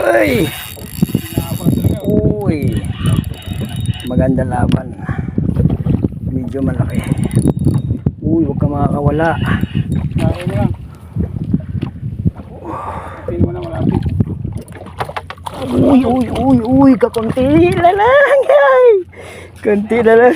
Ay! Uy! Maganda laban. Medyo malaki. Uy, huwag ka makakawala. Kaya mo lang. Pin mo na malapit. Uy, kakunti na lang. Ay! Kunti na lang.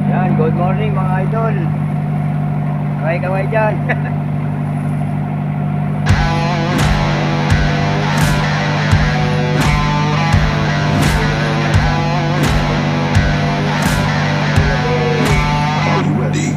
Yan, good morning mga idol. Kaway-kaway dyan. Are you ready?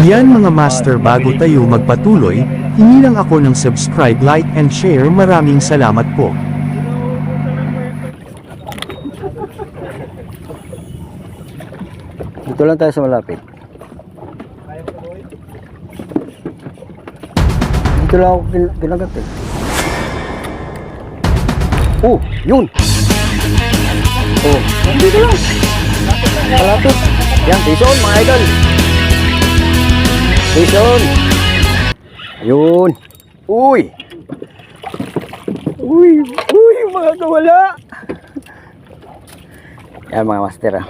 Yan mga master, bago tayo magpatuloy, hingi lang ako ng subscribe, like and share. Maraming salamat po. Dito lang tayo sa malapit. Dito lang ako ginagat eh. Oh, yun! Oh, dito lang! Malapit! Yan, tison mga idol! Tison! Ayun! Uy! Uy, mga kawala! Yan mga master ah.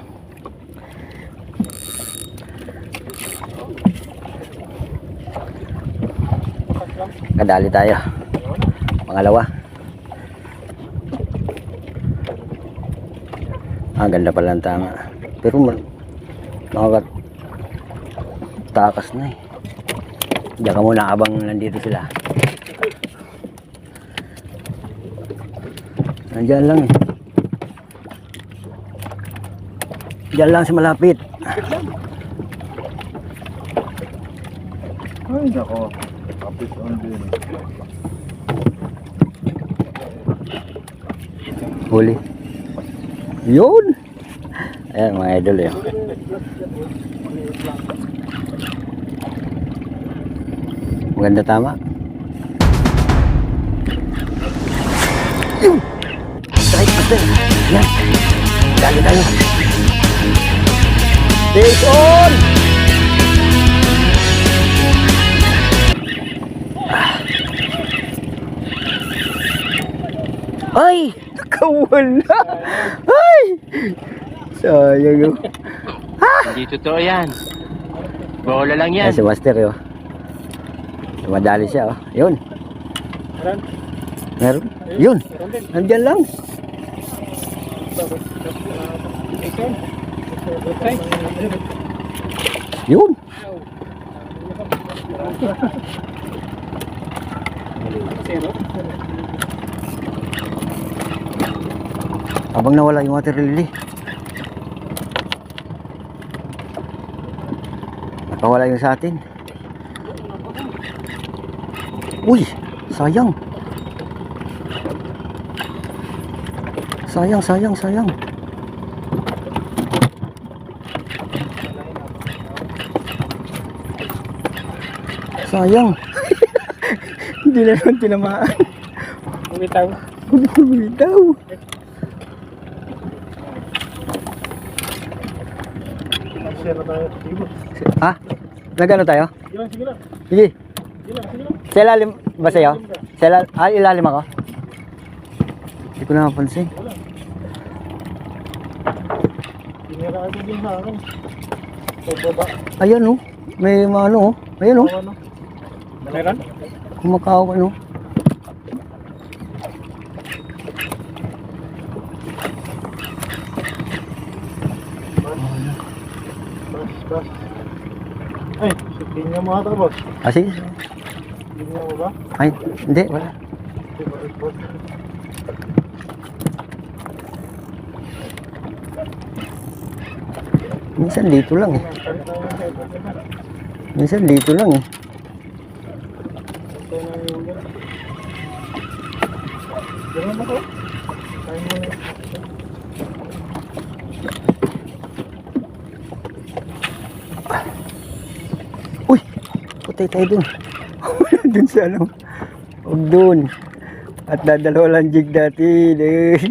Kadali tayo. Pangalawa. Ganda pala ang tama. Pero takas na eh. Diyan ka muna abang nandito sila. Nandiyan lang eh. Diyan lang sa malapit. Ay, nako. Kapit on din. Huli. Yun! Ayan mga idol eh. Maganda tama. Yun! Strike master! Yan! Dali tayo! Take on! Ay! Nakawala! Ay! Sayang yun. Hindi totoo yan. Bola lang yan. Ayan si master yun. Madali siya oh. Yun. Meron? Yun. Nandyan lang. Yun. Habang nawala yung water lily, nakawala yung sa atin. Uy, sayang. Sayang. Sayang. Hindi na naman tinamaan. Bumitaw. Bumitaw. Share na tayo. Ha? Nagano tayo? Sige lang. Sige. Sa ilalim ba sa'yo? Ilalim ako? Hindi ko na napansin. Pinira ako din sa akin. Sa baba. Ayan oh. May mga ano oh. Ayan oh. Ano? Meron? Kumakaw ano? Bas. Ay, tingnan mo ata, boss. Ah, sige. Tingnan mo ba? Ay, hindi, wala. Boss. Minsan dito lang eh. Minsan dito lang eh. Ganun mo to? Kain mo na. Uy! Putay tayo dun. Dun sa ano. Huwag dun. At dadalawa lang jig natin eh.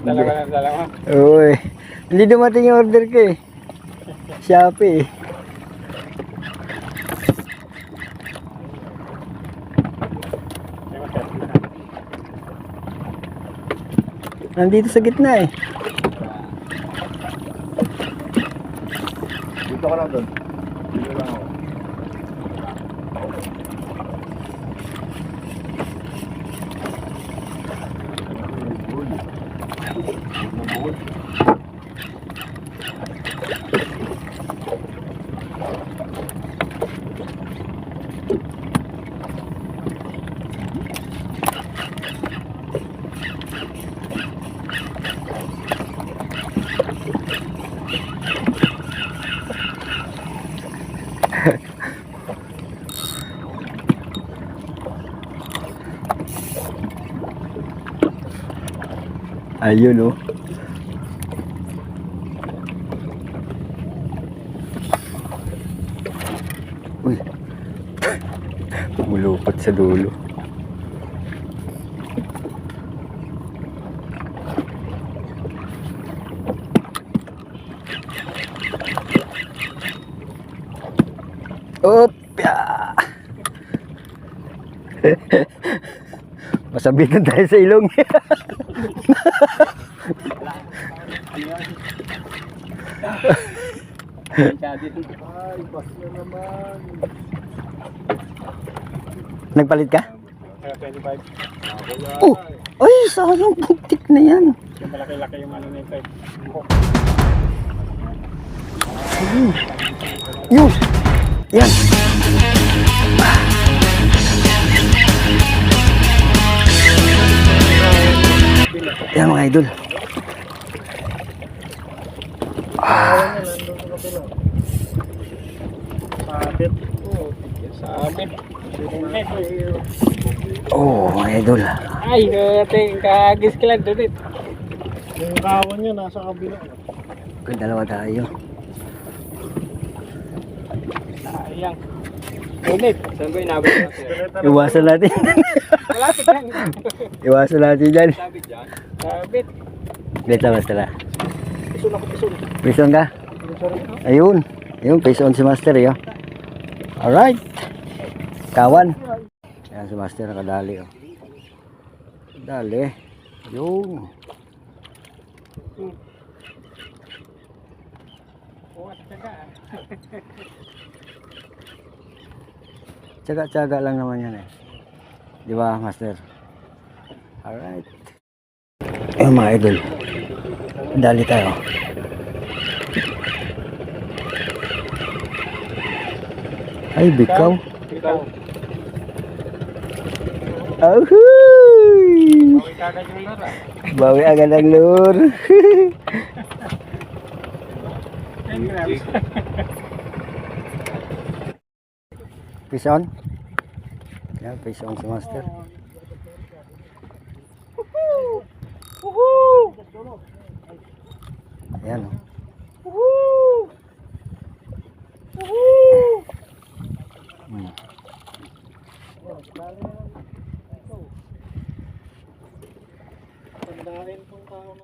Dalawa. Uy. Hindi dumating yung order ko eh. Shopee eh. Nandito sa gitna eh. Dito ka lang doon. Dito lang ako. Ayun oh. Uy. Mulupot sa dulo. Opya. Masabitan tayo sa ilong. Ay, bas na naman. Nagpalit ka? Kaya 25. Oh! Ay, sayang putik na yan. Yung malaki-laki yung ano na yung type. Yun! Yan! Yan mga idol. Sabit. Oo, sabit. Oh, mga idol. Ay, natin kagis kilan doon. Yung kawan niya nasa kabila. Dalawa tayo. Sayang. Ulit. Saan ko inabot natin? Iwasan natin. Malapit lang. Iwasan natin dyan. Sabit dyan. Sabit. Basta basta na. Pisun ako, pisun. Pison ka? Ayun. Ayun, pison si Master yun. Alright. Kawan. Ayan si Master nakadali oh. Dali. Yung. Tsaga-tsaga lang naman yan eh. Di ba, Master? Alright. Ayun mga idol. Dali tayo. Ay, bikaw. Ikaw. Ahuy! Kagad yung lara. Bawi agad ang lure. Pison? Yan, pison si Master. Ayan o. Pagdahin pong tao na.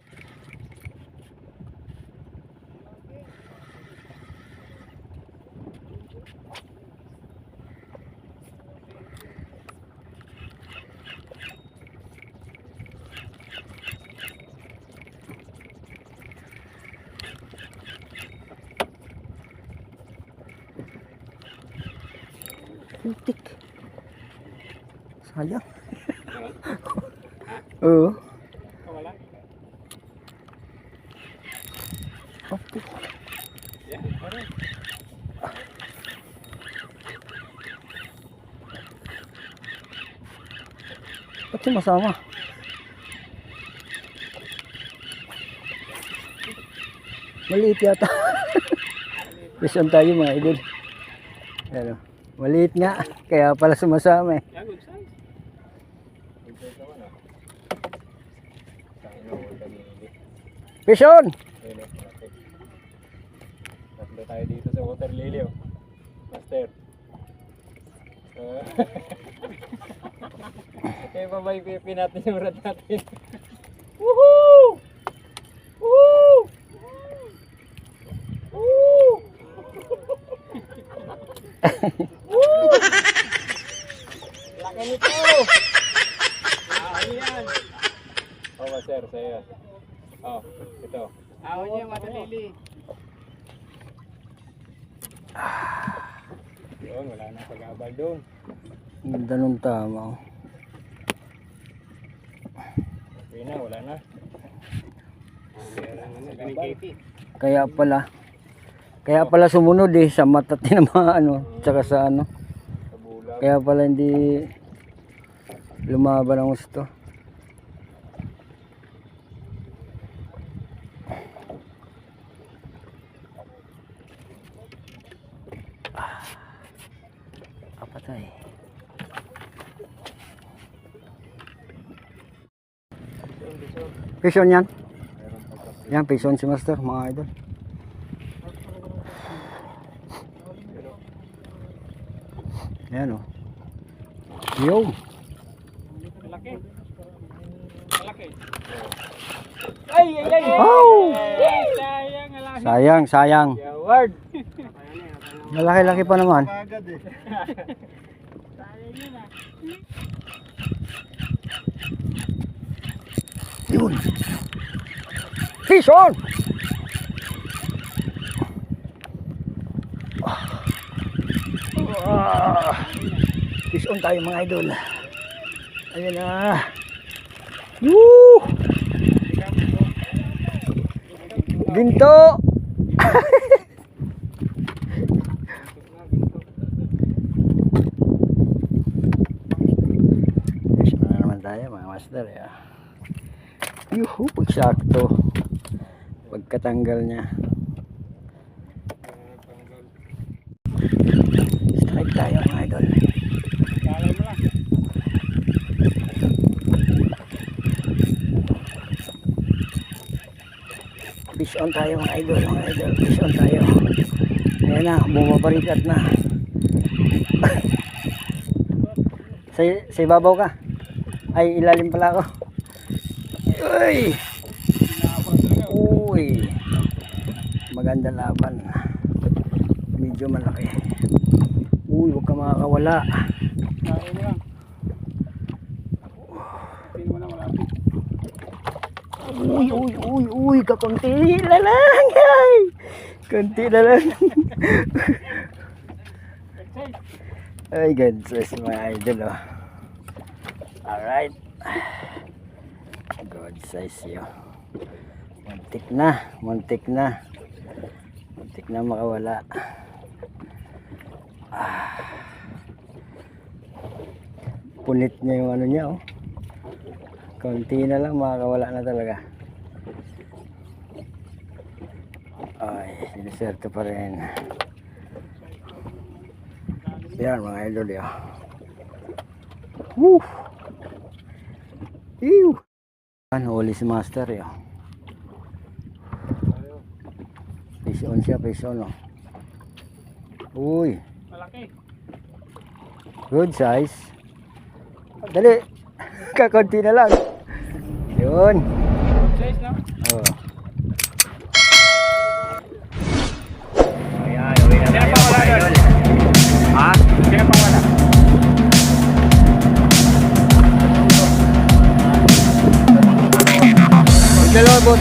putik. Sayang. Oo. Wala. Okay. Yan, parang. Ba't sumasama? Maliit yata. Listen tayo mga idol. Ano, maliit nga. Kaya pala sumasama eh. Yan, good size. Pison! Tatlo tayo dito sa water lily, oh. Master. Okay, babay, pipi natin yung rad natin. Woohoo! Woohoo! Woo! Woo! Laki nito! Ano yan? Oh, master, sa'yo. Oh, ito. Awan niya, matalili. Doon, wala na pag-abal doon. Ganda nung tama. Okay na, wala na. Kaya pala sumunod eh sa mata tinamaan ano, tsaka sa ano. Sa bulag. Kaya pala hindi lumaban ang gusto. Patay. Pison yan. Yan, pison si Master, mga idol. Yan o. Yo. Malaki. Malaki. Ay, ay, ay, ay. Oh! Sayang, alaki. Sayang, sayang. Yaward. Malaki-laki pa naman. Agad eh. Sayang yun ah. Yun. Pison! Pison tayo mga idol. Ayan na. Woo! Ginto! Pison na naman tayo mga master. Yuhu, pagsakto. Pagkatanggal niya. Strike tayo mga idol. Kalay mo lang. Fish on tayo mga idol, mga idol. Fish on tayo. Ayan na, bumabarikat na. sa ibabaw ka. Ay, ilalim pala ako. Uy! Uy! Maganda laban. Medyo malaki. Uy, huwag ka makakawala. Kalay mo lang. Pin mo na malapit. Uy, uy, uy, uy, kakunti na lang. Ay, kunti na lang. Ay, God bless my idol, oh. Alright. God size yun. Muntik na, muntik na. Muntik na makawala. Punit niya yung ano niya, oh. Konti na lang, makakawala na talaga. Ay, siniserte pa rin. Yan mga idol yun. Woo! Ew! Huli si Master yun. Fish on siya, fish on, oh. Uy! Malaki. Good size. Dali! Kakunti na lang. Yun. Size na. Oh. Ayan, uwi na tayo mga idol. Ha? Sino pang wala? Dalawa boss.